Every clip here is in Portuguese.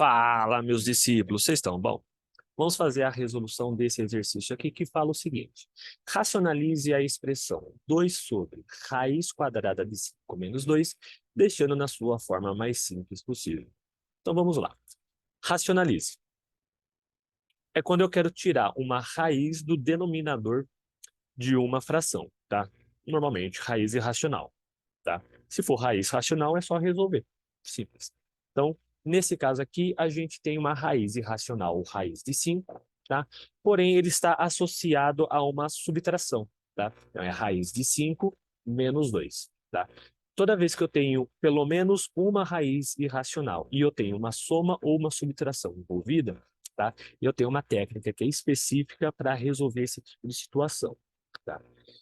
Fala, meus discípulos, vocês estão bom? Vamos fazer a resolução desse exercício aqui que fala o seguinte. Racionalize a expressão 2 sobre raiz quadrada de 5 menos 2, deixando na sua forma mais simples possível. Então vamos lá. Racionalize. É quando eu quero tirar uma raiz do denominador de uma fração, tá? Normalmente, raiz irracional, tá? Se for raiz racional, é só resolver. Simples. Então, nesse caso aqui, a gente tem uma raiz irracional, ou raiz de 5, tá? Porém, ele está associado a uma subtração, tá? Então, é raiz de 5 menos 2, tá? Toda vez que eu tenho pelo menos uma raiz irracional e eu tenho uma soma ou uma subtração envolvida, tá? Eu tenho uma técnica que é específica para resolver esse tipo de situação, tá?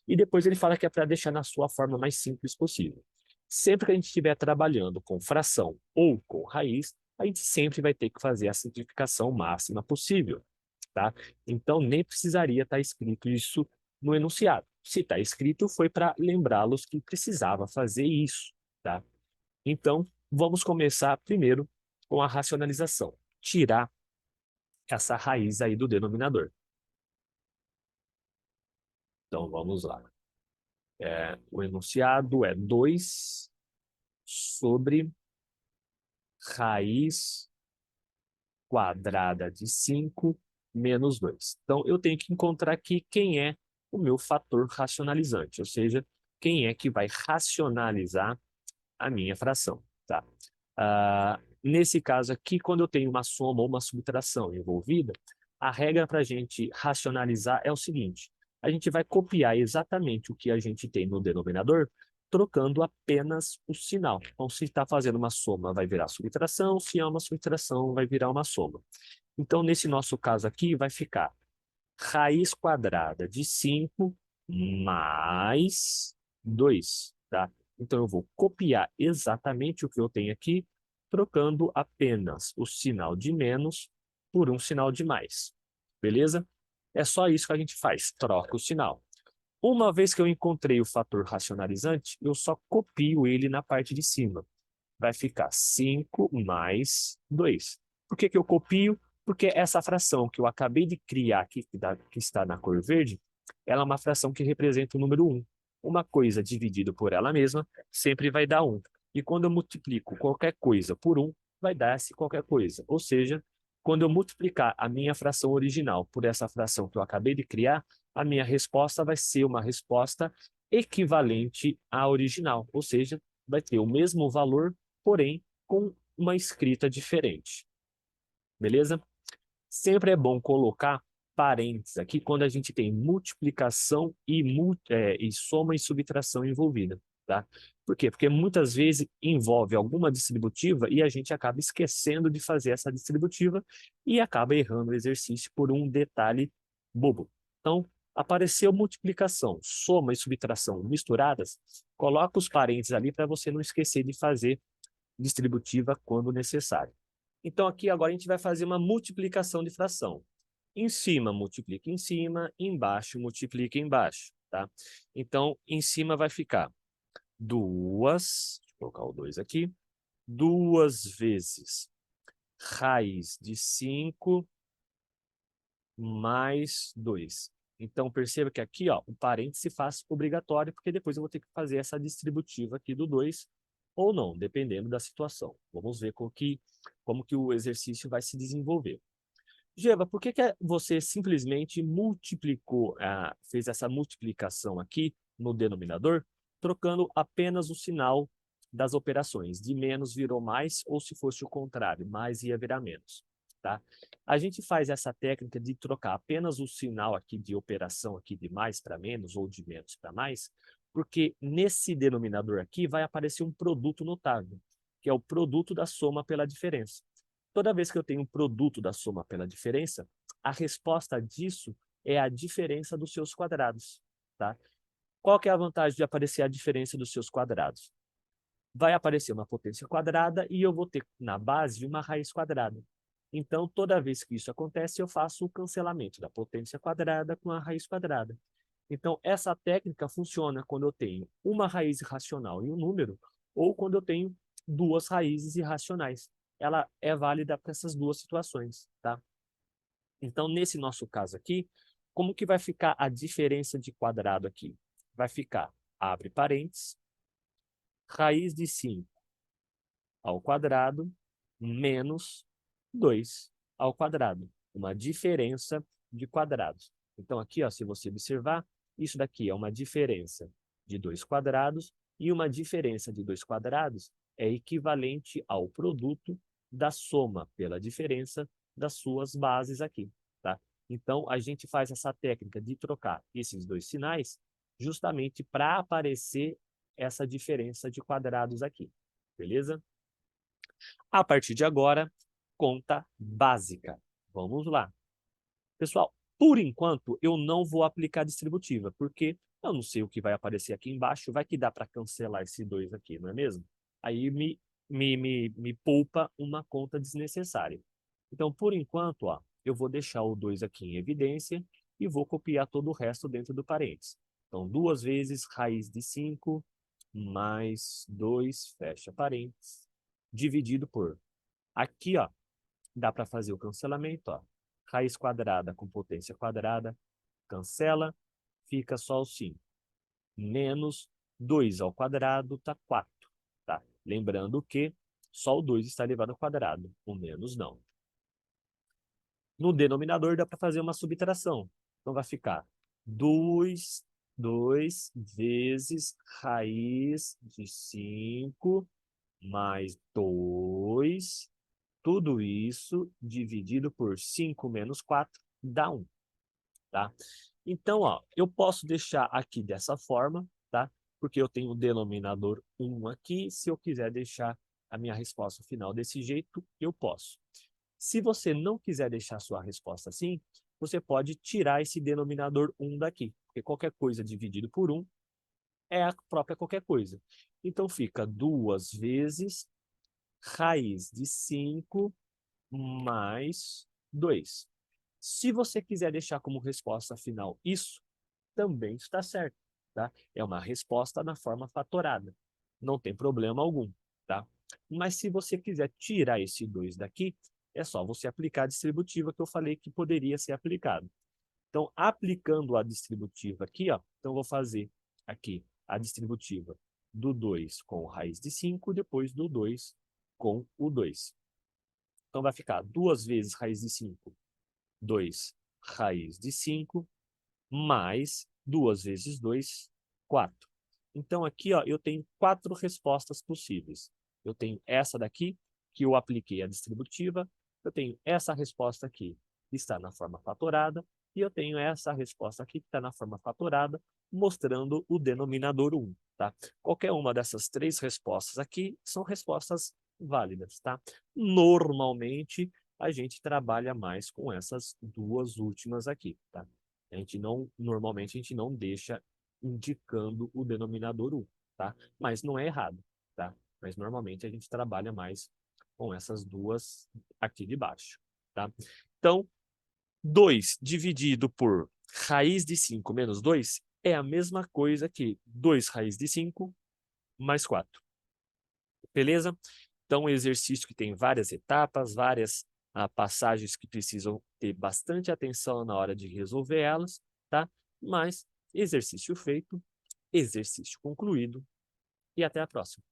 E depois ele fala que é para deixar na sua forma mais simples possível. Sempre que a gente estiver trabalhando com fração ou com raiz, a gente sempre vai ter que fazer a simplificação máxima possível, tá? Então, nem precisaria estar escrito isso no enunciado. Se está escrito, foi para lembrá-los que precisava fazer isso, tá? Então, vamos começar primeiro com a racionalização. Tirar essa raiz aí do denominador. Então, vamos lá. O enunciado é 2 sobre raiz quadrada de 5 menos 2. Então, eu tenho que encontrar aqui quem é o meu fator racionalizante, ou seja, quem é que vai racionalizar a minha fração, tá? Nesse caso aqui, quando eu tenho uma soma ou uma subtração envolvida, a regra para a gente racionalizar é o seguinte: a gente vai copiar exatamente o que a gente tem no denominador, trocando apenas o sinal. Então, se está fazendo uma soma, vai virar subtração, se é uma subtração, vai virar uma soma. Então, nesse nosso caso aqui, vai ficar raiz quadrada de 5 mais 2, tá? Então, eu vou copiar exatamente o que eu tenho aqui, trocando apenas o sinal de menos por um sinal de mais. Beleza? É só isso que a gente faz, troca o sinal. Uma vez que eu encontrei o fator racionalizante, eu só copio ele na parte de cima. Vai ficar 5 mais 2. Por que que eu copio? Porque essa fração que eu acabei de criar aqui, que está na cor verde, ela é uma fração que representa o número 1. Uma coisa dividida por ela mesma sempre vai dar 1. E quando eu multiplico qualquer coisa por 1, vai dar esse qualquer coisa. Ou seja, quando eu multiplicar a minha fração original por essa fração que eu acabei de criar, a minha resposta vai ser uma resposta equivalente à original. Ou seja, vai ter o mesmo valor, porém com uma escrita diferente. Beleza? Sempre é bom colocar parênteses aqui quando a gente tem multiplicação e soma e subtração envolvida, tá? Por quê? Porque muitas vezes envolve alguma distributiva e a gente acaba esquecendo de fazer essa distributiva e acaba errando o exercício por um detalhe bobo. Então, apareceu multiplicação, soma e subtração misturadas, coloca os parênteses ali para você não esquecer de fazer distributiva quando necessário. Então, aqui agora a gente vai fazer uma multiplicação de fração. Em cima, multiplica em cima, embaixo, multiplica embaixo, tá? Então, em cima vai ficar 2, deixa eu colocar o 2 aqui, 2 vezes raiz de 5 mais 2. Então, perceba que aqui, ó, o parênteses se faz obrigatório, porque depois eu vou ter que fazer essa distributiva aqui do 2, ou não, dependendo da situação. Vamos ver como que o exercício vai se desenvolver. Geva, por que você simplesmente multiplicou, fez essa multiplicação aqui no denominador, trocando apenas o sinal das operações? De menos virou mais, ou se fosse o contrário, mais ia virar menos, tá? A gente faz essa técnica de trocar apenas o sinal aqui de operação aqui de mais para menos, ou de menos para mais, porque nesse denominador aqui vai aparecer um produto notável, que é o produto da soma pela diferença. Toda vez que eu tenho um produto da soma pela diferença, a resposta disso é a diferença dos seus quadrados, tá? Qual que é a vantagem de aparecer a diferença dos seus quadrados? Vai aparecer uma potência quadrada e eu vou ter na base uma raiz quadrada. Então, toda vez que isso acontece, eu faço o cancelamento da potência quadrada com a raiz quadrada. Então, essa técnica funciona quando eu tenho uma raiz irracional e um número, ou quando eu tenho duas raízes irracionais. ela é válida para essas duas situações, tá? Então, nesse nosso caso aqui, como que vai ficar a diferença de quadrado aqui? Vai ficar, abre parênteses, raiz de 5 ao quadrado menos 2 ao quadrado. Uma diferença de quadrados. Então, aqui, ó, se você observar, isso daqui é uma diferença de 2 quadrados e uma diferença de 2 quadrados é equivalente ao produto da soma pela diferença das suas bases aqui, tá? Então, a gente faz essa técnica de trocar esses dois sinais justamente para aparecer essa diferença de quadrados aqui, beleza? A partir de agora, conta básica. Vamos lá. Pessoal, por enquanto, eu não vou aplicar distributiva, porque eu não sei o que vai aparecer aqui embaixo, vai que dá para cancelar esse 2 aqui, não é mesmo? Aí me poupa uma conta desnecessária. Então, por enquanto, ó, eu vou deixar o 2 aqui em evidência e vou copiar todo o resto dentro do parênteses. Então, 2 vezes raiz de 5 mais 2, fecha parênteses, dividido por... Aqui, ó, dá para fazer o cancelamento, ó. Raiz quadrada com potência quadrada, cancela, fica só o 5. Menos 2 ao quadrado tá 4, tá? Lembrando que só o 2 está elevado ao quadrado, o menos não. No denominador dá para fazer uma subtração. Então vai ficar 2 vezes raiz de 5 mais 2. Tudo isso dividido por 5 menos 4 dá 1, tá? Então, ó, eu posso deixar aqui dessa forma, tá? Porque eu tenho o denominador 1 aqui. Se eu quiser deixar a minha resposta final desse jeito, eu posso. Se você não quiser deixar a sua resposta assim, você pode tirar esse denominador 1 daqui, porque qualquer coisa dividido por 1 é a própria qualquer coisa. Então, fica 2 vezes raiz de 5 mais 2. Se você quiser deixar como resposta final isso, também está certo, tá? É uma resposta na forma fatorada. Não tem problema algum, tá? Mas se você quiser tirar esse 2 daqui, é só você aplicar a distributiva que eu falei que poderia ser aplicado. Então, aplicando a distributiva aqui, ó, então eu vou fazer aqui a distributiva do 2 com raiz de 5, depois do 2 com o 2. Então, vai ficar 2 vezes raiz de 5, 2 raiz de 5, mais 2 vezes 2, 4. Então, aqui ó, eu tenho 4 respostas possíveis. Eu tenho essa daqui, que eu apliquei a distributiva. Eu tenho essa resposta aqui, que está na forma fatorada. E eu tenho essa resposta aqui, que está na forma fatorada, mostrando o denominador 1. Tá? Qualquer uma dessas 3 respostas aqui são respostas válidas. Tá? Normalmente, a gente trabalha mais com essas duas últimas aqui. Tá? Normalmente a gente não deixa indicando o denominador 1, tá? Mas não é errado, tá? Mas normalmente a gente trabalha mais com essas duas aqui de baixo, tá? Então, 2 dividido por raiz de 5 menos 2 é a mesma coisa que 2 raiz de 5 mais 4. Beleza? Então, um exercício que tem várias etapas, várias passagens que precisam ter bastante atenção na hora de resolver elas, tá? Mas exercício feito, exercício concluído e até a próxima.